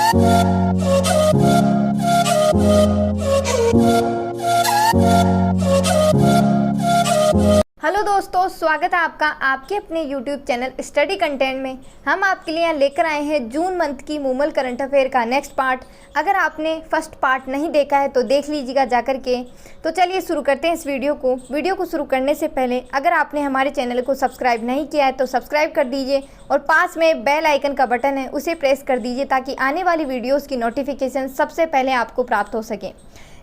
Hello दोस्तों, स्वागत है आपका आपके अपने YouTube चैनल स्टडी कंटेंट में। हम आपके लिए यहाँ लेकर आए हैं जून मंथ की मूमल करंट अफेयर का नेक्स्ट पार्ट। अगर आपने फर्स्ट पार्ट नहीं देखा है तो देख लीजिएगा जाकर के। तो चलिए शुरू करते हैं इस वीडियो को शुरू करने से पहले अगर आपने हमारे चैनल को सब्सक्राइब नहीं किया है तो सब्सक्राइब कर दीजिए और पास में बेल आइकन का बटन है उसे प्रेस कर दीजिए ताकि आने वाली वीडियोज़ की नोटिफिकेशन सबसे पहले आपको प्राप्त हो सके।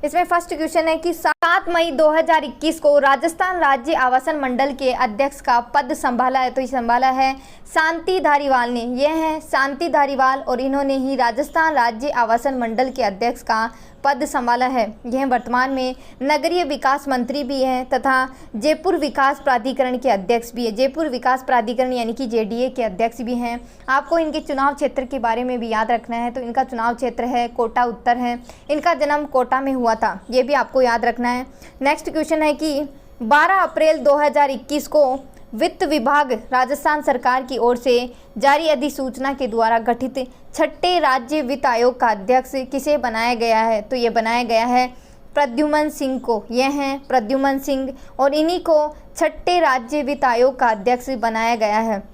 इसमें फर्स्ट क्वेश्चन है कि 7 मई 2021 को राजस्थान राज्य आवासन मंडल के अध्यक्ष का पद संभाला है, तो ये संभाला है शांति धारीवाल ने। यह है शांति धारीवाल और इन्होंने ही राजस्थान राज्य आवासन मंडल के अध्यक्ष का पद संभाला है। यह वर्तमान में नगरीय विकास मंत्री भी हैं तथा जयपुर विकास प्राधिकरण के अध्यक्ष भी है। जयपुर विकास प्राधिकरण यानी कि JDA के अध्यक्ष भी हैं। आपको इनके चुनाव क्षेत्र के बारे में भी याद रखना है, तो इनका चुनाव क्षेत्र है कोटा उत्तर है। इनका जन्म कोटा में हुआ था, ये भी आपको याद रखना है। नेक्स्ट क्वेश्चन है कि 12 अप्रैल 2021 को वित्त विभाग राजस्थान सरकार की ओर से जारी अधिसूचना के द्वारा गठित छठे राज्य वित्त आयोग का अध्यक्ष किसे बनाया गया है, तो ये बनाया गया है प्रद्युमन सिंह को। यह हैं प्रद्युमन सिंह और इन्हीं को छठे राज्य वित्त आयोग का अध्यक्ष बनाया गया है।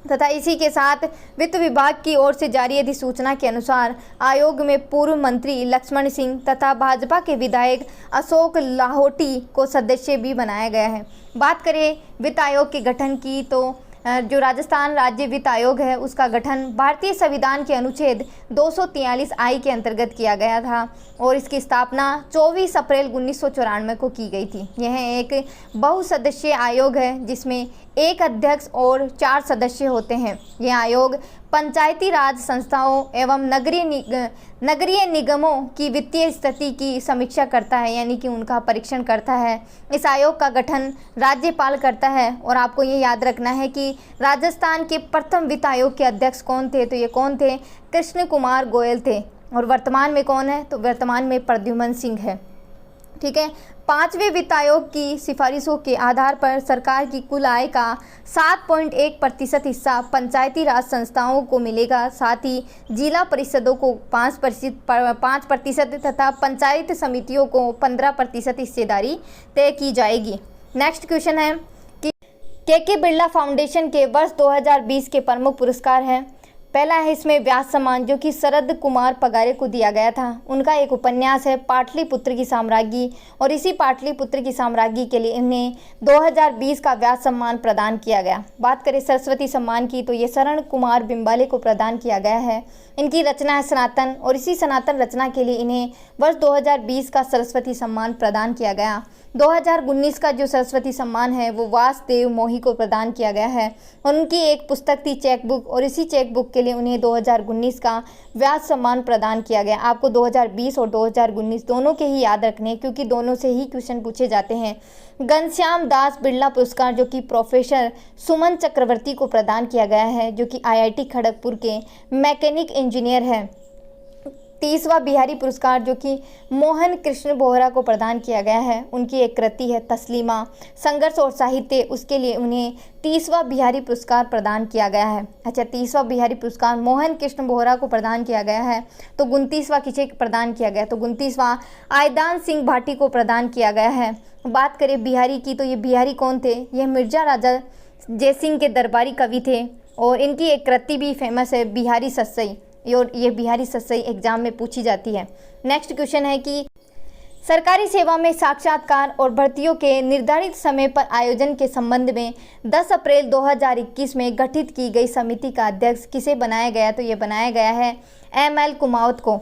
तथा इसी के साथ वित्त विभाग की ओर से जारी अधिसूचना के अनुसार आयोग में पूर्व मंत्री लक्ष्मण सिंह तथा भाजपा के विधायक अशोक लाहोटी को सदस्य भी बनाया गया है। बात करें वित्त आयोग के गठन की, तो जो राजस्थान राज्य वित्त आयोग है उसका गठन भारतीय संविधान के अनुच्छेद 243 के अंतर्गत किया गया था और इसकी स्थापना 24 अप्रैल 1994 को की गई थी। यह एक बहुसदस्यीय आयोग है जिसमें एक अध्यक्ष और 4 सदस्य होते हैं। यह आयोग पंचायती राज संस्थाओं एवं नगरीय निगमों की वित्तीय स्थिति की समीक्षा करता है, यानी कि उनका परीक्षण करता है। इस आयोग का गठन राज्यपाल करता है और आपको ये याद रखना है कि राजस्थान के प्रथम वित्त आयोग के अध्यक्ष कौन थे, तो ये कौन थे, कृष्ण कुमार गोयल थे। और वर्तमान में कौन है, तो वर्तमान में प्रद्युमन सिंह है। ठीक है। 5वें वित्त आयोग की सिफारिशों के आधार पर सरकार की कुल आय का 7.1% हिस्सा पंचायती राज संस्थाओं को मिलेगा। साथ ही जिला परिषदों को 5% तथा पंचायत समितियों को 15% हिस्सेदारी तय की जाएगी। नेक्स्ट क्वेश्चन है कि के बिरला फाउंडेशन के वर्ष 2020 के प्रमुख पुरस्कार हैं। पहला है इसमें व्यास सम्मान जो कि शरद कुमार पगारे को दिया गया था। उनका एक उपन्यास है पाटलिपुत्र की साम्राज्ञी और इसी पाटलिपुत्र की साम्राज्ञी के लिए इन्हें 2020 का व्यास सम्मान प्रदान किया गया। बात करें सरस्वती सम्मान की, तो ये शरण कुमार बिम्बाले को प्रदान किया गया है। इनकी रचना है सनातन और इसी सनातन रचना के लिए इन्हें वर्ष 2020 का सरस्वती सम्मान प्रदान किया गया। 2019 का जो सरस्वती सम्मान है वो वासुदेव मोही को प्रदान किया गया है और उनकी एक पुस्तक थी चेकबुक और इसी चेकबुक के लिए उन्हें 2019 का व्यास सम्मान प्रदान किया गया। आपको 2020 और 2019 दोनों के ही याद रखने क्योंकि दोनों से ही क्वेश्चन पूछे जाते हैं। घनश्याम दास बिरला पुरस्कार जो कि प्रोफेसर सुमन चक्रवर्ती को प्रदान किया गया है जो कि IIT खड़गपुर के मैकेनिक इंजीनियर हैं। 30वां बिहारी पुरस्कार जो कि मोहन कृष्ण बोहरा को प्रदान किया गया है। उनकी एक कृति है तस्लीमा संघर्ष और साहित्य, उसके लिए उन्हें 30वां बिहारी पुरस्कार प्रदान किया गया है। अच्छा, 30वां बिहारी पुरस्कार मोहन कृष्ण बोहरा को प्रदान किया गया है, तो 29वां किसे प्रदान किया गया, तो 29वां आयदान सिंह भाटी को प्रदान किया गया है। बात करें बिहारी की, तो ये बिहारी कौन थे, यह मिर्जा राजा जयसिंह के दरबारी कवि थे और इनकी एक कृति भी फेमस है बिहारी सस्सई, और ये बिहारी सस्सई एग्जाम में पूछी जाती है। नेक्स्ट क्वेश्चन है कि सरकारी सेवा में साक्षात्कार और भर्तियों के निर्धारित समय पर आयोजन के संबंध में 10 अप्रैल 2021 में गठित की गई समिति का अध्यक्ष किसे बनाया गया, तो ये बनाया गया है ML कुमावत को।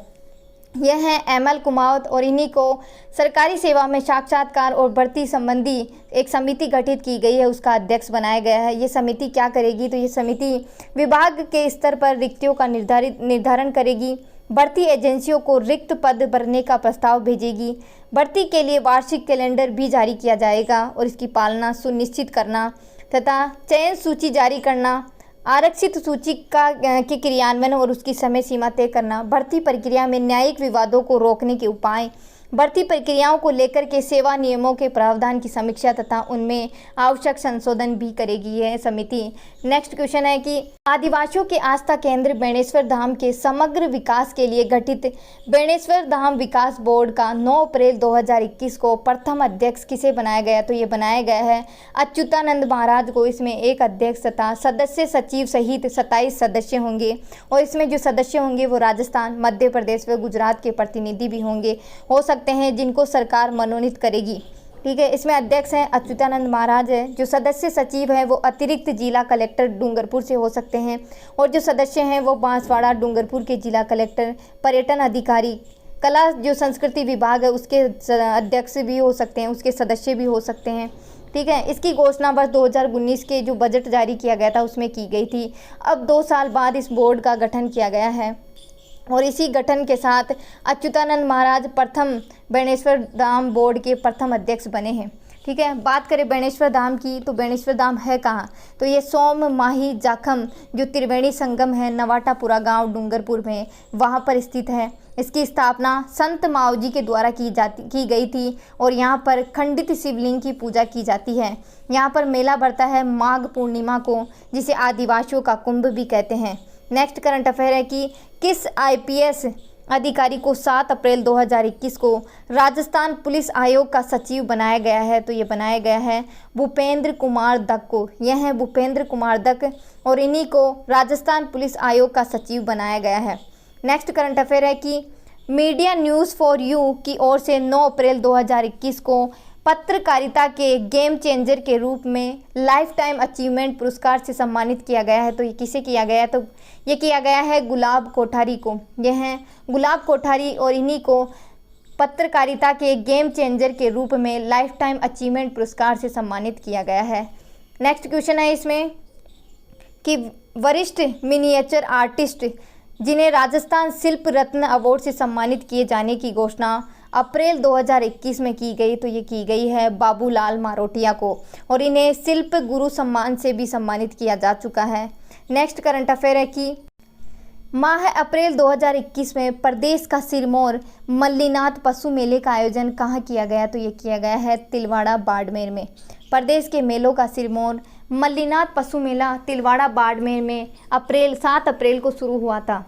यह है ML कुमावत और इन्हीं को सरकारी सेवा में साक्षात्कार और भर्ती संबंधी एक समिति गठित की गई है, उसका अध्यक्ष बनाया गया है। ये समिति क्या करेगी, तो ये समिति विभाग के स्तर पर रिक्तियों का निर्धारण करेगी, भर्ती एजेंसियों को रिक्त पद भरने का प्रस्ताव भेजेगी, भर्ती के लिए वार्षिक कैलेंडर भी जारी किया जाएगा और इसकी पालना सुनिश्चित करना तथा चयन सूची जारी करना, आरक्षित सूची के क्रियान्वयन और उसकी समय सीमा तय करना, भर्ती प्रक्रिया में न्यायिक विवादों को रोकने के उपाय, भर्ती प्रक्रियाओं को लेकर के सेवा नियमों के प्रावधान की समीक्षा तथा उनमें आवश्यक संशोधन भी करेगी यह समिति। नेक्स्ट क्वेश्चन है कि आदिवासियों के आस्था केंद्र बेणेश्वर धाम के समग्र विकास के लिए गठित बेणेश्वर धाम विकास बोर्ड का 9 अप्रैल 2021 को प्रथम अध्यक्ष किसे बनाया गया? तो ये बनाया गया है अच्युतानंद महाराज को। इसमें एक अध्यक्ष तथा सदस्य सचिव सहित 27 सदस्य होंगे और इसमें जो सदस्य होंगे वो राजस्थान, मध्य प्रदेश व गुजरात के प्रतिनिधि भी होंगे, हो सकते हैं जिनको सरकार मनोनीत करेगी। ठीक है, इसमें अध्यक्ष हैं अच्युतानंद महाराज है। जो सदस्य सचिव हैं वो अतिरिक्त जिला कलेक्टर डूंगरपुर से हो सकते हैं और जो सदस्य हैं वो बांसवाड़ा डूंगरपुर के जिला कलेक्टर, पर्यटन अधिकारी, कला जो संस्कृति विभाग है उसके अध्यक्ष भी हो सकते हैं, उसके सदस्य भी हो सकते हैं। ठीक है, इसकी घोषणा वर्ष 2019 के जो बजट जारी किया गया था उसमें की गई थी। अब 2 साल बाद इस बोर्ड का गठन किया गया है और इसी गठन के साथ अच्युतानंद महाराज प्रथम बेणेश्वर धाम बोर्ड के प्रथम अध्यक्ष बने हैं। ठीक है, बात करें बेणेश्वर धाम की तो बेणेश्वर धाम है कहाँ? तो ये सोम माही जाखम जो त्रिवेणी संगम है नवाटापुरा गांव डूंगरपुर में, वहाँ पर स्थित है। इसकी स्थापना संत मावजी के द्वारा की गई थी और यहाँ पर खंडित शिवलिंग की पूजा की जाती है। यहाँ पर मेला बढ़ता है माघ पूर्णिमा को, जिसे आदिवासियों का कुंभ भी कहते हैं। नेक्स्ट करंट अफेयर है कि किस आईपीएस अधिकारी को 7 अप्रैल 2021 को राजस्थान पुलिस आयोग का सचिव बनाया गया है? तो ये बनाया गया है भूपेंद्र कुमार दत्त को। यह है भूपेंद्र कुमार दत्त और इन्हीं को राजस्थान पुलिस आयोग का सचिव बनाया गया है। नेक्स्ट करंट अफेयर है कि मीडिया न्यूज़ फॉर यू की ओर से 9 अप्रैल 2021 को पत्रकारिता के गेम चेंजर के रूप में लाइफ टाइम अचीवमेंट पुरस्कार से सम्मानित किया गया है। तो ये किसे किया गया है? तो ये किया गया है गुलाब कोठारी को। ये हैं गुलाब कोठारी और इन्हीं को पत्रकारिता के गेम चेंजर के रूप में लाइफ टाइम अचीवमेंट पुरस्कार से सम्मानित किया गया है। नेक्स्ट क्वेश्चन है इसमें कि वरिष्ठ मिनिएचर आर्टिस्ट जिन्हें राजस्थान शिल्प रत्न अवार्ड से सम्मानित किए जाने की घोषणा अप्रैल 2021 में की गई। तो ये की गई है बाबूलाल मारोटिया को और इन्हें शिल्प गुरु सम्मान से भी सम्मानित किया जा चुका है। नेक्स्ट करंट अफेयर है कि माह अप्रैल 2021 में प्रदेश का सिरमौर मल्लीनाथ पशु मेले का आयोजन कहाँ किया गया? तो ये किया गया है तिलवाड़ा बाड़मेर में। प्रदेश के मेलों का सिरमौर मल्लीनाथ पशु मेला तिलवाड़ा बाड़मेर में 7 अप्रैल को शुरू हुआ था।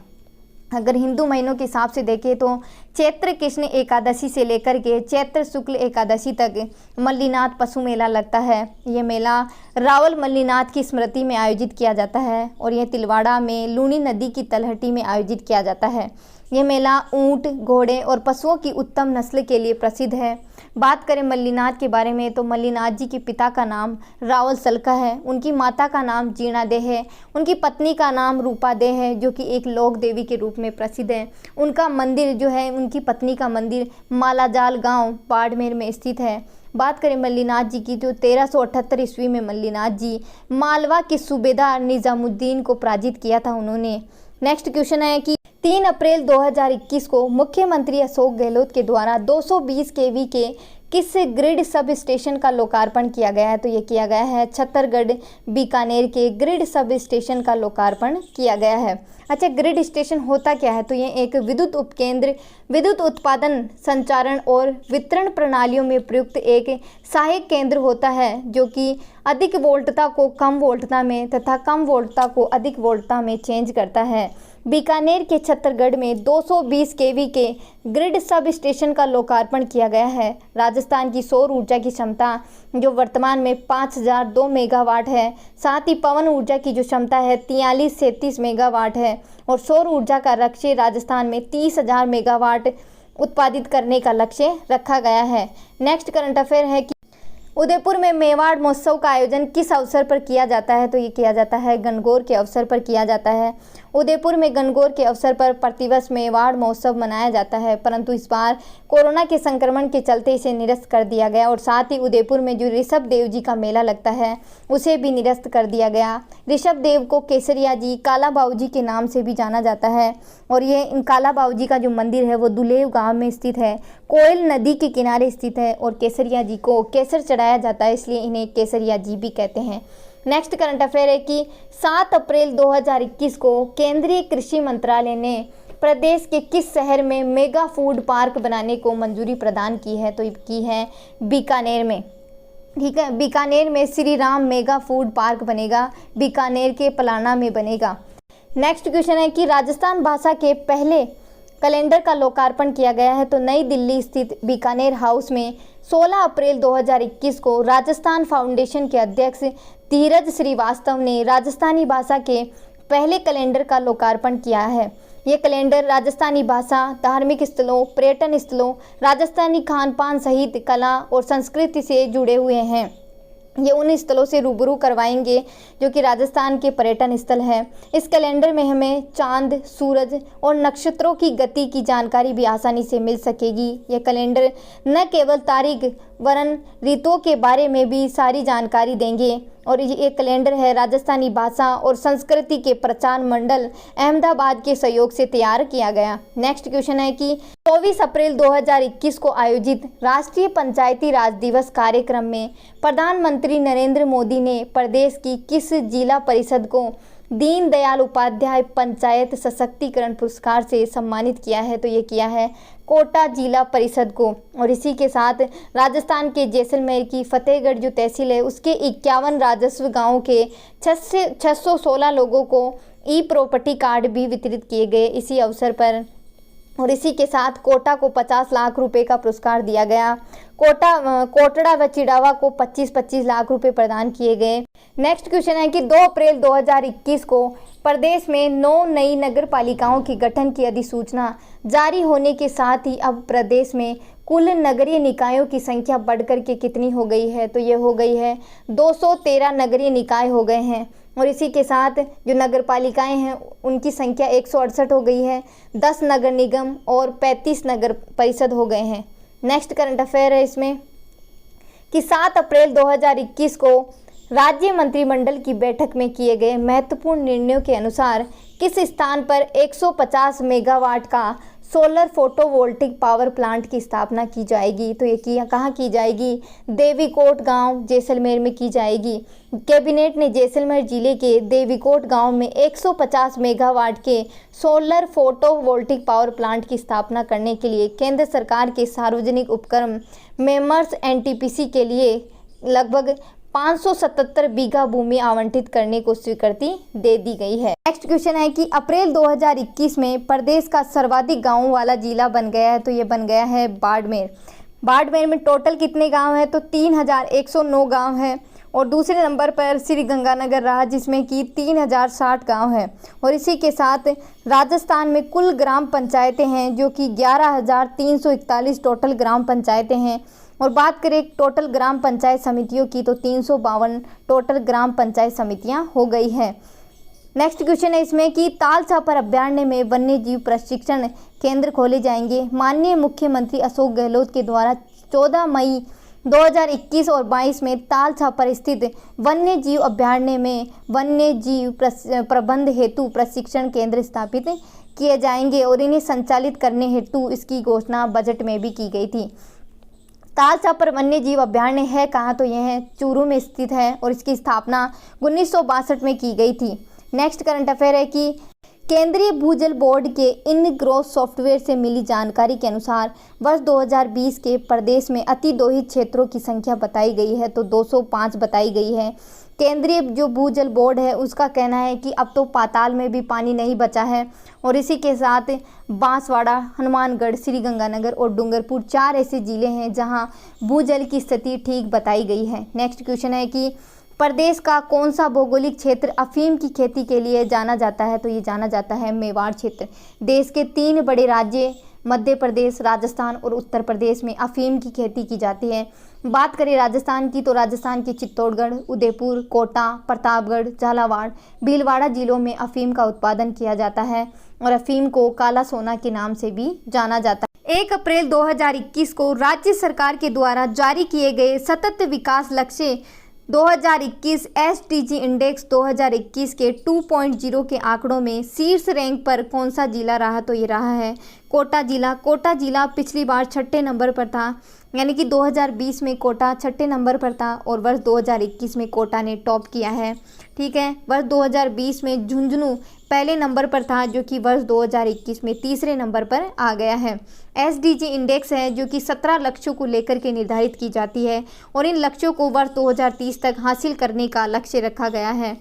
अगर हिंदू महीनों के हिसाब से देखें तो चैत्र कृष्ण एकादशी से लेकर के चैत्र शुक्ल एकादशी तक मल्लीनाथ पशु मेला लगता है। ये मेला रावल मल्लीनाथ की स्मृति में आयोजित किया जाता है और यह तिलवाड़ा में लूनी नदी की तलहटी में आयोजित किया जाता है। यह मेला ऊंट, घोड़े और पशुओं की उत्तम नस्ल के लिए प्रसिद्ध है। बात करें मल्लीनाथ के बारे में तो मल्लीनाथ जी के पिता का नाम रावल सलका है, उनकी माता का नाम जीणा दे है, उनकी पत्नी का नाम रूपा दे है जो कि एक लोक देवी के रूप में प्रसिद्ध है। उनका मंदिर जो है, उनकी पत्नी का मंदिर मालाजाल गांव बाड़मेर में स्थित है। बात करें मल्लीनाथ जी की तो 1378 ईस्वी में मल्लीनाथ जी मालवा के सूबेदार निजामुद्दीन को पराजित किया था उन्होंने। नेक्स्ट क्वेश्चन है कि 3 अप्रैल 2021 को मुख्यमंत्री अशोक गहलोत के द्वारा 220 केवी के किस ग्रिड सब स्टेशन का लोकार्पण किया गया है? तो ये किया गया है छत्तरगढ़ बीकानेर के ग्रिड सब स्टेशन का लोकार्पण किया गया है। अच्छा, ग्रिड स्टेशन होता क्या है? तो ये एक विद्युत उपकेंद्र विद्युत उत्पादन, संचारण और वितरण प्रणालियों में प्रयुक्त एक सहायक केंद्र होता है जो कि अधिक वोल्टता को कम वोल्टता में तथा कम वोल्टता को अधिक वोल्टता में चेंज करता है। बीकानेर के छत्तरगढ़ में 220 केवी के ग्रिड सब स्टेशन का लोकार्पण किया गया है। राजस्थान की सौर ऊर्जा की क्षमता जो वर्तमान में 5002 मेगावाट है, साथ ही पवन ऊर्जा की जो क्षमता है 43 से 30 मेगावाट है और सौर ऊर्जा का लक्ष्य राजस्थान में 30,000 मेगावाट उत्पादित करने का लक्ष्य रखा गया है। नेक्स्ट करंट अफेयर है कि उदयपुर में मेवाड़ महोत्सव का आयोजन किस अवसर पर किया जाता है? तो ये किया जाता है गणगौर के अवसर पर किया जाता है। उदयपुर में गणगौर के अवसर पर प्रतिवर्ष मेवाड़ महोत्सव मनाया जाता है, परंतु इस बार कोरोना के संक्रमण के चलते इसे निरस्त कर दिया गया और साथ ही उदयपुर में जो ऋषभ देव जी का मेला लगता है उसे भी निरस्त कर दिया गया। ऋषभ देव को केसरिया जी, काला बाऊ जी के नाम से भी जाना जाता है और ये इन काला बाऊ जी का जो मंदिर है वो दुलेव गाँव में स्थित है, कोयल नदी के किनारे स्थित है और केसरिया जी को केसर चढ़ाया जाता है, इसलिए इन्हें केसरिया जी भी कहते हैं। नेक्स्ट करंट अफेयर है कि 7 अप्रैल 2021 को केंद्रीय कृषि मंत्रालय ने प्रदेश के किस शहर में मेगा फूड पार्क बनाने को मंजूरी प्रदान की है? तो की है बीकानेर में। ठीक है, बीकानेर में Shri Ram mega food park बनेगा, बीकानेर के पलाना में बनेगा। नेक्स्ट क्वेश्चन है कि राजस्थान भाषा के पहले कैलेंडर का लोकार्पण किया गया है। तो नई दिल्ली स्थित बीकानेर हाउस में 16 अप्रैल 2021 को राजस्थान फाउंडेशन के अध्यक्ष धीरज श्रीवास्तव ने राजस्थानी भाषा के पहले कैलेंडर का लोकार्पण किया है। ये कैलेंडर राजस्थानी भाषा, धार्मिक स्थलों, पर्यटन स्थलों, राजस्थानी खान पान सहित कला और संस्कृति से जुड़े हुए हैं। ये उन स्थलों से रूबरू करवाएंगे जो कि राजस्थान के पर्यटन स्थल हैं। इस कैलेंडर में हमें चांद, सूरज और नक्षत्रों की गति की जानकारी भी आसानी से मिल सकेगी। यह कैलेंडर न केवल तारीख वरन ऋतुओं के बारे में भी सारी जानकारी देंगे। और ये कैलेंडर है राजस्थानी भाषा और संस्कृति के प्रचार मंडल अहमदाबाद के सहयोग से तैयार किया गया। नेक्स्ट क्वेश्चन है कि 24 अप्रैल 2021 को आयोजित राष्ट्रीय पंचायती राज दिवस कार्यक्रम में प्रधानमंत्री नरेंद्र मोदी ने प्रदेश की किस जिला परिषद को दीनदयाल उपाध्याय पंचायत सशक्तिकरण पुरस्कार से सम्मानित किया है? तो ये किया है कोटा जिला परिषद को। और इसी के साथ राजस्थान के जैसलमेर की फतेहगढ़ जो तहसील है उसके 51 राजस्व गांवों के 616 लोगों को ई प्रॉपर्टी कार्ड भी वितरित किए गए इसी अवसर पर। और इसी के साथ कोटा को 50 लाख रुपए का पुरस्कार दिया गया। कोटड़ा व चिड़ावा को 25-25 लाख रुपए प्रदान किए गए। नेक्स्ट क्वेश्चन है कि 2 अप्रैल 2021 को प्रदेश में 9 नई नगर पालिकाओं के गठन की अधिसूचना जारी होने के साथ ही अब प्रदेश में कुल नगरीय निकायों की संख्या बढ़कर के कितनी हो गई है? तो ये हो गई है 213 नगरीय निकाय हो गए हैं। और इसी के साथ जो नगर पालिकाएँ हैं उनकी संख्या 168 हो गई है। 10 नगर निगम और 35 नगर परिषद हो गए हैं। नेक्स्ट करंट अफेयर है इसमें कि 7 अप्रैल 2021 को राज्य मंत्रिमंडल की बैठक में किए गए महत्वपूर्ण निर्णयों के अनुसार किस स्थान पर 150 मेगावाट का सोलर फोटोवोल्टिक पावर प्लांट की स्थापना की जाएगी? तो ये कहाँ की जाएगी? देवीकोट गांव जैसलमेर में की जाएगी। कैबिनेट ने जैसलमेर जिले के देवीकोट गांव में 150 मेगावाट के सोलर फोटोवोल्टिक पावर प्लांट की स्थापना करने के लिए केंद्र सरकार के सार्वजनिक उपक्रम मेमर्स एनटीपीसी के लिए लगभग 577 बीघा भूमि आवंटित करने को स्वीकृति दे दी गई है। नेक्स्ट क्वेश्चन है कि अप्रैल 2021 में प्रदेश का सर्वाधिक गांवों वाला जिला बन गया है। तो ये बन गया है बाड़मेर। बाड़मेर में टोटल कितने गांव हैं? तो 3109 गांव हैं। और दूसरे नंबर पर श्री गंगानगर रहा जिसमें कि 3060 गांव हैं। और इसी के साथ राजस्थान में कुल ग्राम पंचायतें हैं जो कि 11,341 टोटल ग्राम पंचायतें हैं। और बात करें टोटल ग्राम पंचायत समितियों की तो 352 टोटल ग्राम पंचायत समितियां हो गई हैं। नेक्स्ट क्वेश्चन है इसमें कि ताल छापर अभ्यारण्य में वन्य जीव प्रशिक्षण केंद्र खोले जाएंगे। माननीय मुख्यमंत्री अशोक गहलोत के द्वारा 14 मई 2021 और 22 में ताल छापर स्थित वन्य जीव अभ्यारण्य में वन्य जीव प्रबंध हेतु प्रशिक्षण केंद्र स्थापित किए जाएंगे और इन्हें संचालित करने हेतु इसकी घोषणा बजट में भी की गई थी। ताल छापर वन्य जीव अभ्यारण्य है कहाँ? तो यह है चूरू में स्थित है और इसकी स्थापना 1962 में की गई थी। नेक्स्ट करंट अफेयर है कि केंद्रीय भूजल बोर्ड के इन ग्रोथ सॉफ्टवेयर से मिली जानकारी के अनुसार वर्ष 2020 के प्रदेश में अतिदोहित क्षेत्रों की संख्या बताई गई है तो 205 बताई गई है। केंद्रीय जो भूजल बोर्ड है उसका कहना है कि अब तो पाताल में भी पानी नहीं बचा है। और इसी के साथ बांसवाड़ा, हनुमानगढ़, श्रीगंगानगर और डूंगरपुर 4 ऐसे जिले हैं जहां भूजल की स्थिति ठीक बताई गई है। नेक्स्ट क्वेश्चन है कि प्रदेश का कौन सा भौगोलिक क्षेत्र अफीम की खेती के लिए जाना जाता है? तो ये जाना जाता है मेवाड़ क्षेत्र। देश के 3 बड़े राज्य मध्य प्रदेश, राजस्थान और उत्तर प्रदेश में अफीम की खेती की जाती है। बात करें राजस्थान की तो राजस्थान के चित्तौड़गढ़, उदयपुर, कोटा, प्रतापगढ़, झालावाड़, भीलवाड़ा जिलों में अफीम का उत्पादन किया जाता है और अफीम को काला सोना के नाम से भी जाना जाता है। 1 अप्रैल 2021 को राज्य सरकार के द्वारा जारी किए गए सतत विकास लक्ष्य 2021 एसडीजी इंडेक्स 2021 के 2.0 के आंकड़ों में शीर्ष रैंक पर कौन सा जिला रहा? तो ये रहा है कोटा जिला। कोटा जिला पिछली बार 6ठे नंबर पर था। यानी कि 2020 में कोटा छठे नंबर पर था और वर्ष 2021 में कोटा ने टॉप किया है। ठीक है, वर्ष 2020 में झुंझुनू पहले नंबर पर था, जो कि वर्ष 2021 में तीसरे नंबर पर आ गया है। SDG इंडेक्स है जो कि 17 लक्ष्यों को लेकर के निर्धारित की जाती है और इन लक्ष्यों को वर्ष 2030 तक हासिल करने का लक्ष्य रखा गया है।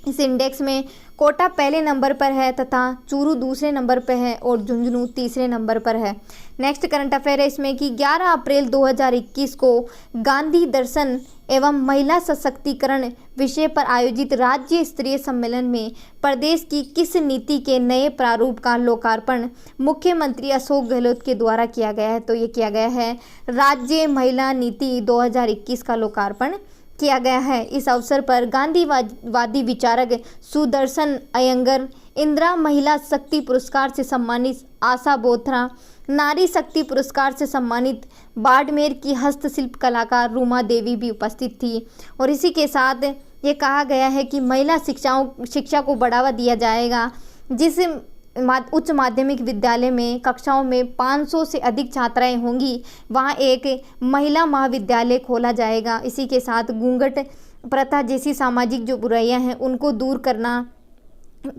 इस इंडेक्स में कोटा पहले नंबर पर है तथा चूरू दूसरे नंबर पर है और झुंझुनू तीसरे नंबर पर है। नेक्स्ट करंट अफेयर है इसमें कि 11 अप्रैल 2021 को गांधी दर्शन एवं महिला सशक्तिकरण विषय पर आयोजित राज्य स्तरीय सम्मेलन में प्रदेश की किस नीति के नए प्रारूप का लोकार्पण मुख्यमंत्री अशोक गहलोत के द्वारा किया गया है? तो ये किया गया है राज्य महिला नीति 2021 का लोकार्पण किया गया है। इस अवसर पर गांधीवादी विचारक सुदर्शन अयंगर, इंदिरा महिला शक्ति पुरस्कार से सम्मानित आशा बोथरा, नारी शक्ति पुरस्कार से सम्मानित बाड़मेर की हस्तशिल्प कलाकार रूमा देवी भी उपस्थित थी। और इसी के साथ ये कहा गया है कि महिला शिक्षा को बढ़ावा दिया जाएगा, जिस उच्च माध्यमिक विद्यालय में कक्षाओं में 500 से अधिक छात्राएं होंगी वहां एक महिला महाविद्यालय खोला जाएगा। इसी के साथ घूंघट प्रथा जैसी सामाजिक जो बुराइयां हैं उनको दूर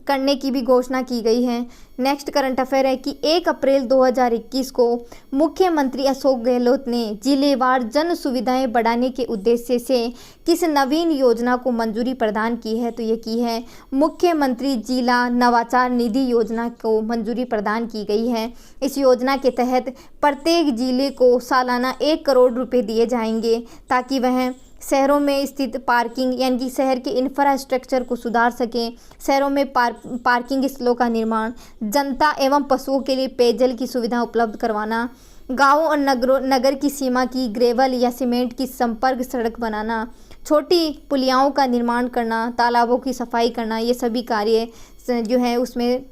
करने की भी घोषणा की गई है। नेक्स्ट करंट अफेयर है कि 1 अप्रैल 2021 को मुख्यमंत्री अशोक गहलोत ने जिलेवार जन सुविधाएं बढ़ाने के उद्देश्य से किस नवीन योजना को मंजूरी प्रदान की है? तो ये की है मुख्यमंत्री जिला नवाचार निधि योजना को मंजूरी प्रदान की गई है। इस योजना के तहत प्रत्येक जिले को सालाना 1 करोड़ रुपए दिए जाएंगे ताकि वह शहरों में स्थित पार्किंग यानी कि शहर के इंफ्रास्ट्रक्चर को सुधार सकें, शहरों में पार्किंग स्थलों का निर्माण, जनता एवं पशुओं के लिए पेयजल की सुविधा उपलब्ध करवाना, गांवों और नगर की सीमा की ग्रेवल या सीमेंट की संपर्क सड़क बनाना, छोटी पुलियाओं का निर्माण करना, तालाबों की सफाई करना, ये सभी कार्य जो है उसमें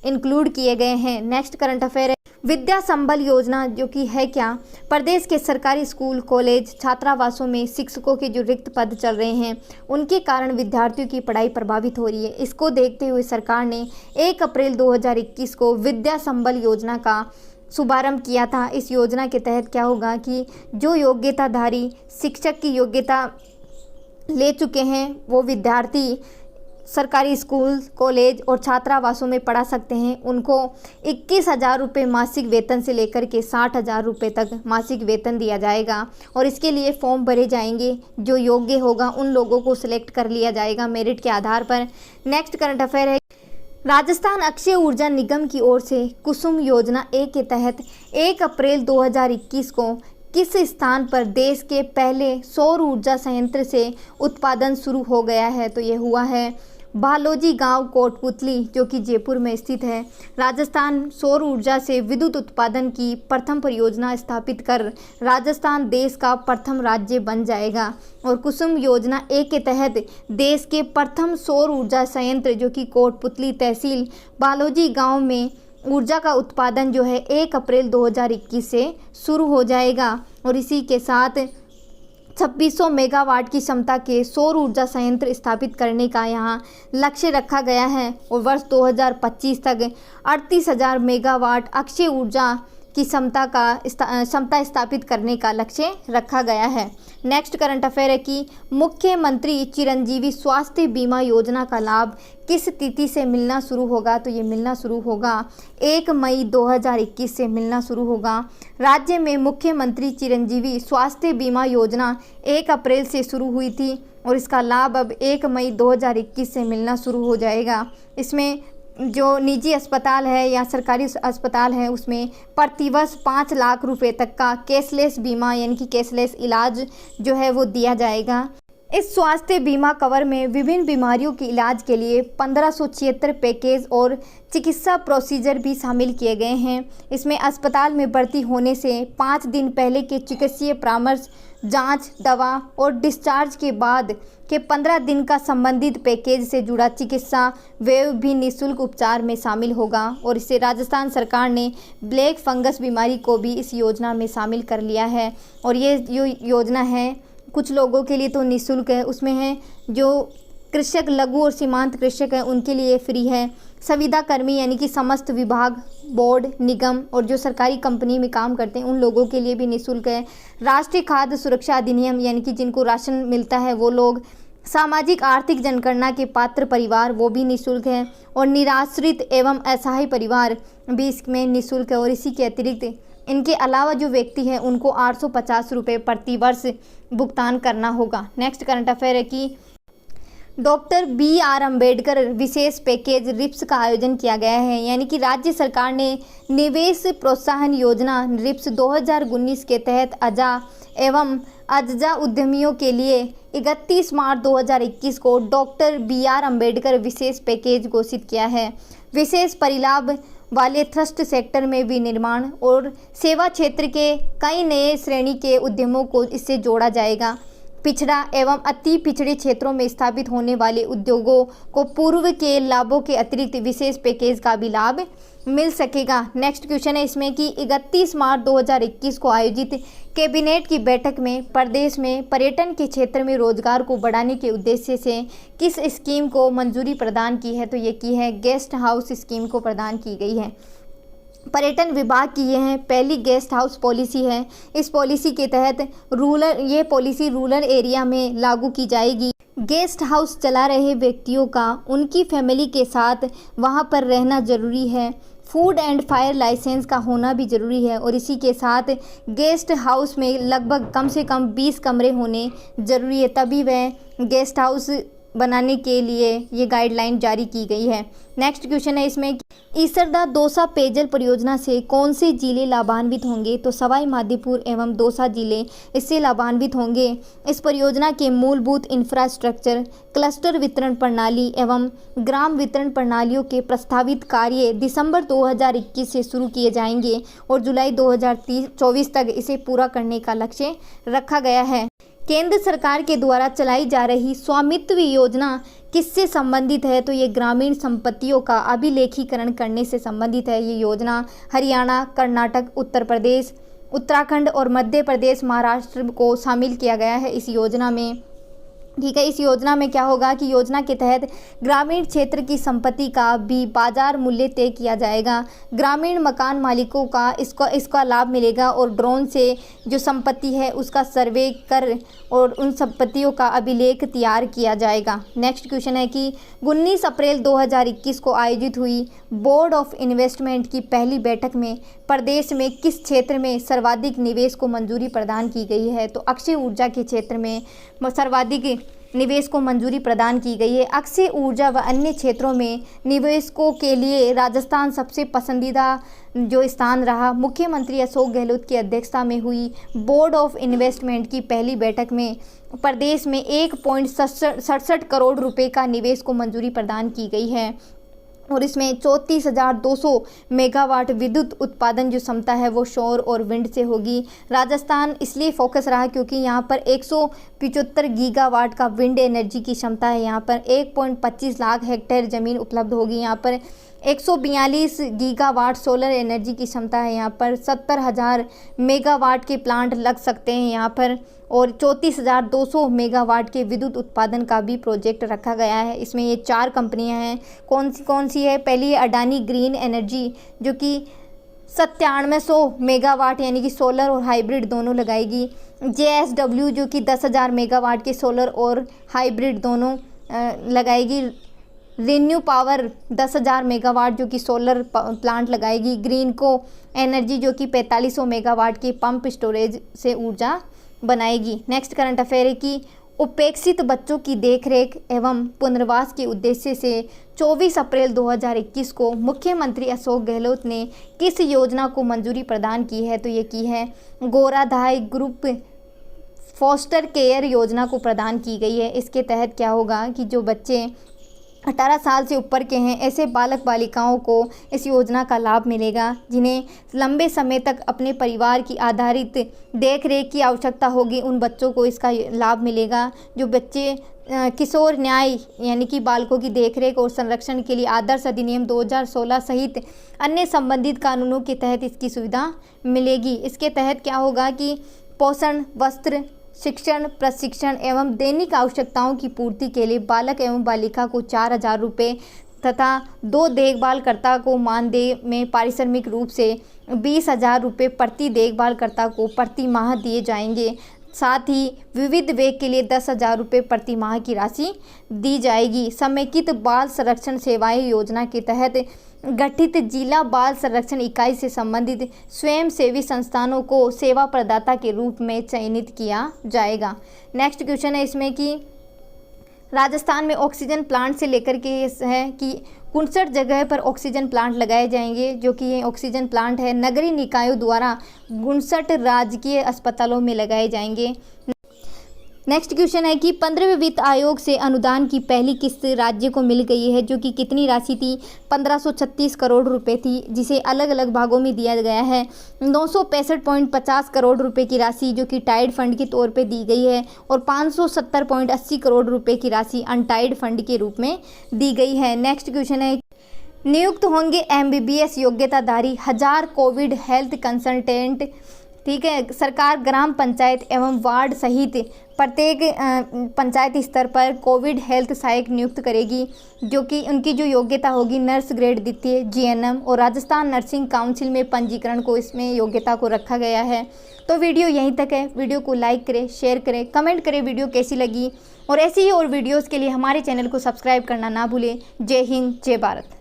इंक्लूड किए गए हैं। नेक्स्ट करंट अफेयर है विद्या संबल योजना, जो कि है क्या? प्रदेश के सरकारी स्कूल, कॉलेज, छात्रावासों में शिक्षकों के जो रिक्त पद चल रहे हैं उनके कारण विद्यार्थियों की पढ़ाई प्रभावित हो रही है। इसको देखते हुए सरकार ने 1 अप्रैल 2021 को विद्या संबल योजना का शुभारंभ किया था। इस योजना के तहत क्या होगा कि जो योग्यताधारी शिक्षक की योग्यता ले चुके हैं वो विद्यार्थी सरकारी स्कूल, कॉलेज और छात्रावासों में पढ़ा सकते हैं। उनको 21,000 रुपये मासिक वेतन से लेकर के 60,000 रुपये तक मासिक वेतन दिया जाएगा और इसके लिए फॉर्म भरे जाएंगे। जो योग्य होगा उन लोगों को सिलेक्ट कर लिया जाएगा मेरिट के आधार पर। नेक्स्ट करंट अफेयर है राजस्थान अक्षय ऊर्जा निगम की ओर से कुसुम योजना 1 के तहत 1 अप्रैल 2021 को किस स्थान पर देश के पहले सौर ऊर्जा संयंत्र से उत्पादन शुरू हो गया है? तो ये हुआ है भालोजी गांव कोटपुतली, जो कि जयपुर में स्थित है। राजस्थान सौर ऊर्जा से विद्युत उत्पादन की प्रथम परियोजना स्थापित कर राजस्थान देश का प्रथम राज्य बन जाएगा। और कुसुम योजना 1 के तहत देश के प्रथम सौर ऊर्जा संयंत्र जो कि कोटपुतली तहसील भालोजी गांव में ऊर्जा का उत्पादन जो है 1 अप्रैल 2021 से शुरू हो जाएगा। और इसी के साथ 2600 मेगावाट की क्षमता के सौर ऊर्जा संयंत्र स्थापित करने का यहाँ लक्ष्य रखा गया है और वर्ष 2025 तक 38,000 मेगावाट अक्षय ऊर्जा की क्षमता स्थापित करने का लक्ष्य रखा गया है। नेक्स्ट करंट अफेयर है कि मुख्यमंत्री चिरंजीवी स्वास्थ्य बीमा योजना का लाभ किस तिथि से मिलना शुरू होगा? तो ये मिलना शुरू होगा 1 मई 2021 से मिलना शुरू होगा। राज्य में मुख्यमंत्री चिरंजीवी स्वास्थ्य बीमा योजना 1 अप्रैल से शुरू हुई थी और इसका लाभ अब 1 मई 2021 से मिलना शुरू हो जाएगा। इसमें जो निजी अस्पताल है या सरकारी अस्पताल है उसमें प्रतिवर्ष 5 लाख रुपए तक का कैशलेस बीमा यानी कि कैशलेस इलाज जो है वो दिया जाएगा। इस स्वास्थ्य बीमा कवर में विभिन्न बीमारियों के इलाज के लिए 1576 पैकेज और चिकित्सा प्रोसीजर भी शामिल किए गए हैं। इसमें अस्पताल में भर्ती होने से 5 दिन पहले के चिकित्सीय परामर्श, जांच, दवा और डिस्चार्ज के बाद के 15 दिन का संबंधित पैकेज से जुड़ा चिकित्सा व्यय भी निःशुल्क उपचार में शामिल होगा। और इससे राजस्थान सरकार ने ब्लैक फंगस बीमारी को भी इस योजना में शामिल कर लिया है। और ये जो योजना है कुछ लोगों के लिए तो निःशुल्क है, उसमें है जो कृषक, लघु और सीमांत कृषक हैं उनके लिए फ्री है। संविदा कर्मी यानी कि समस्त विभाग, बोर्ड, निगम और जो सरकारी कंपनी में काम करते हैं उन लोगों के लिए भी निःशुल्क है। राष्ट्रीय खाद्य सुरक्षा अधिनियम यानी कि जिनको राशन मिलता है वो लोग, सामाजिक आर्थिक जनगणना के पात्र परिवार वो भी निःशुल्क है, और निराश्रित एवं असहाय परिवार भी इसमें निःशुल्क है। और इसी के अतिरिक्त इनके अलावा जो व्यक्ति हैं उनको 850 रुपये प्रति वर्ष भुगतान करना होगा। नेक्स्ट करंट अफेयर है कि डॉक्टर BR अम्बेडकर विशेष पैकेज रिप्स का आयोजन किया गया है, यानी कि राज्य सरकार ने निवेश प्रोत्साहन योजना रिप्स 2019 के तहत अजा एवं अजजा उद्यमियों के लिए 31 मार्च 2021 को डॉक्टर BR अम्बेडकर विशेष पैकेज घोषित किया है। विशेष परिलाभ वाले थ्रस्ट सेक्टर में विनिर्माण और सेवा क्षेत्र के कई नए श्रेणी के उद्यमों को इससे जोड़ा जाएगा। पिछड़ा एवं अति पिछड़े क्षेत्रों में स्थापित होने वाले उद्योगों को पूर्व के लाभों के अतिरिक्त विशेष पैकेज का भी लाभ मिल सकेगा। नेक्स्ट क्वेश्चन है इसमें कि 31 मार्च 2021 को आयोजित कैबिनेट की बैठक में प्रदेश में पर्यटन के क्षेत्र में रोजगार को बढ़ाने के उद्देश्य से किस स्कीम को मंजूरी प्रदान की है? तो ये की है गेस्ट हाउस स्कीम को प्रदान की गई है। पर्यटन विभाग की यह है पहली गेस्ट हाउस पॉलिसी है। इस पॉलिसी के तहत ये पॉलिसी रूरल एरिया में लागू की जाएगी। गेस्ट हाउस चला रहे व्यक्तियों का उनकी फैमिली के साथ वहां पर रहना जरूरी है। फूड एंड फायर लाइसेंस का होना भी ज़रूरी है, और इसी के साथ गेस्ट हाउस में लगभग कम से कम 20 कमरे होने ज़रूरी है, तभी वह गेस्ट हाउस बनाने के लिए ये गाइडलाइन जारी की गई है। नेक्स्ट क्वेश्चन है इसमें ईसरदा दौसा पेयजल परियोजना से कौन से जिले लाभान्वित होंगे? तो सवाई माधोपुर एवं दौसा जिले इससे लाभान्वित होंगे। इस परियोजना के मूलभूत इंफ्रास्ट्रक्चर, क्लस्टर वितरण प्रणाली एवं ग्राम वितरण प्रणालियों के प्रस्तावित कार्य दिसंबर 2021 से शुरू किए जाएंगे और जुलाई 2024 तक इसे पूरा करने का लक्ष्य रखा गया है। केंद्र सरकार के द्वारा चलाई जा रही स्वामित्व योजना किससे संबंधित है? तो ये ग्रामीण संपत्तियों का अभिलेखीकरण करने से संबंधित है। ये योजना हरियाणा, कर्नाटक, उत्तर प्रदेश, उत्तराखंड और मध्य प्रदेश, महाराष्ट्र को शामिल किया गया है इस योजना में। ठीक है, इस योजना में क्या होगा कि योजना के तहत ग्रामीण क्षेत्र की संपत्ति का भी बाजार मूल्य तय किया जाएगा। ग्रामीण मकान मालिकों का इसका लाभ मिलेगा और ड्रोन से जो संपत्ति है उसका सर्वे कर और उन संपत्तियों का अभिलेख तैयार किया जाएगा। नेक्स्ट क्वेश्चन है कि 19 अप्रैल 2021 को आयोजित हुई बोर्ड ऑफ इन्वेस्टमेंट की पहली बैठक में प्रदेश में किस क्षेत्र में सर्वाधिक निवेश को मंजूरी प्रदान की गई है? तो अक्षय ऊर्जा के क्षेत्र में सर्वाधिक निवेश को मंजूरी प्रदान की गई है। अक्षय ऊर्जा व अन्य क्षेत्रों में निवेशकों के लिए राजस्थान सबसे पसंदीदा जो स्थान रहा। मुख्यमंत्री अशोक गहलोत की अध्यक्षता में हुई बोर्ड ऑफ इन्वेस्टमेंट की पहली बैठक में प्रदेश में 1.67 करोड़ रुपए का निवेश को मंजूरी प्रदान की गई है और इसमें 34,200 मेगावाट विद्युत उत्पादन जो क्षमता है वो सौर और विंड से होगी। राजस्थान इसलिए फोकस रहा क्योंकि यहाँ पर 175 गीगावाट का विंड एनर्जी की क्षमता है। यहाँ पर 1.25 लाख हेक्टेयर ज़मीन उपलब्ध होगी। यहाँ पर 142 गीगावाट सोलर एनर्जी की क्षमता है। यहाँ पर 70,000 मेगावाट के प्लांट लग सकते हैं यहाँ पर, और 34,200 मेगावाट के विद्युत उत्पादन का भी प्रोजेक्ट रखा गया है। इसमें ये 4 कंपनियां हैं। कौन सी है? पहली है अडानी ग्रीन एनर्जी जो कि 9700 मेगावाट यानी कि सोलर और हाइब्रिड दोनों लगाएगी। JSW जो कि 10,000 मेगावाट के सोलर और हाइब्रिड दोनों लगाएगी। रिन्यू पावर 10,000 मेगावाट जो कि सोलर प्लांट लगाएगी। ग्रीन को एनर्जी जो कि 4500 मेगावाट की पंप स्टोरेज से ऊर्जा बनाएगी। नेक्स्ट करंट अफेयर है कि उपेक्षित बच्चों की देखरेख एवं पुनर्वास के उद्देश्य से 24 अप्रैल 2021 को मुख्यमंत्री अशोक गहलोत ने किस योजना को मंजूरी प्रदान की है? तो ये की है गोराधाय ग्रुप फॉस्टर केयर योजना को प्रदान की गई है। इसके तहत क्या होगा कि जो बच्चे 18 साल से ऊपर के हैं ऐसे बालक बालिकाओं को इस योजना का लाभ मिलेगा जिन्हें लंबे समय तक अपने परिवार की आधारित देखरेख की आवश्यकता होगी। उन बच्चों को इसका लाभ मिलेगा। जो बच्चे किशोर न्याय यानी कि बालकों की देखरेख और संरक्षण के लिए आदर्श अधिनियम 2016 सहित अन्य संबंधित कानूनों के तहत इसकी सुविधा मिलेगी। इसके तहत क्या होगा कि पोषण, वस्त्र, शिक्षण, प्रशिक्षण एवं दैनिक आवश्यकताओं की पूर्ति के लिए बालक एवं बालिका को 4,000 रुपये तथा 2 देखभालकर्ता को मानदेय में पारिश्रमिक रूप से 20,000 रुपये प्रति देखभालकर्ता को प्रति माह दिए जाएंगे। साथ ही विविध व्यय के लिए 10,000 रुपये प्रति माह की राशि दी जाएगी। समेकित बाल संरक्षण सेवाएं योजना के तहत गठित जिला बाल संरक्षण इकाई से संबंधित स्वयंसेवी संस्थानों को सेवा प्रदाता के रूप में चयनित किया जाएगा। नेक्स्ट क्वेश्चन है इसमें कि राजस्थान में ऑक्सीजन प्लांट से लेकर के है कि 59 जगह पर ऑक्सीजन प्लांट लगाए जाएंगे, जो कि ये ऑक्सीजन प्लांट है नगरीय निकायों द्वारा 59 राजकीय अस्पतालों में लगाए जाएंगे। नेक्स्ट क्वेश्चन है कि 15वें वित्त आयोग से अनुदान की पहली किस्त राज्य को मिल गई है, जो कि कितनी राशि थी? 1536 करोड़ रुपए थी, जिसे अलग अलग भागों में दिया गया है। 965.50 करोड़ रुपए की राशि जो कि टाइड फंड के तौर पे दी गई है और 570.80 करोड़ रुपए की राशि अनटाइड फंड के रूप में दी गई है। नेक्स्ट क्वेश्चन है नियुक्त होंगे MBBS योग्यताधारी 1000 कोविड हेल्थ कंसल्टेंट। ठीक है, सरकार ग्राम पंचायत एवं वार्ड सहित प्रत्येक पंचायत स्तर पर कोविड हेल्थ सहायक नियुक्त करेगी, जो कि उनकी जो योग्यता होगी नर्स ग्रेड द्वितीय GNM और राजस्थान नर्सिंग काउंसिल में पंजीकरण को इसमें योग्यता को रखा गया है। तो वीडियो यहीं तक है। वीडियो को लाइक करें, शेयर करें, कमेंट करें वीडियो कैसी लगी और ऐसी ही और वीडियोज़ के लिए हमारे चैनल को सब्सक्राइब करना ना भूलें। जय हिंद, जय भारत।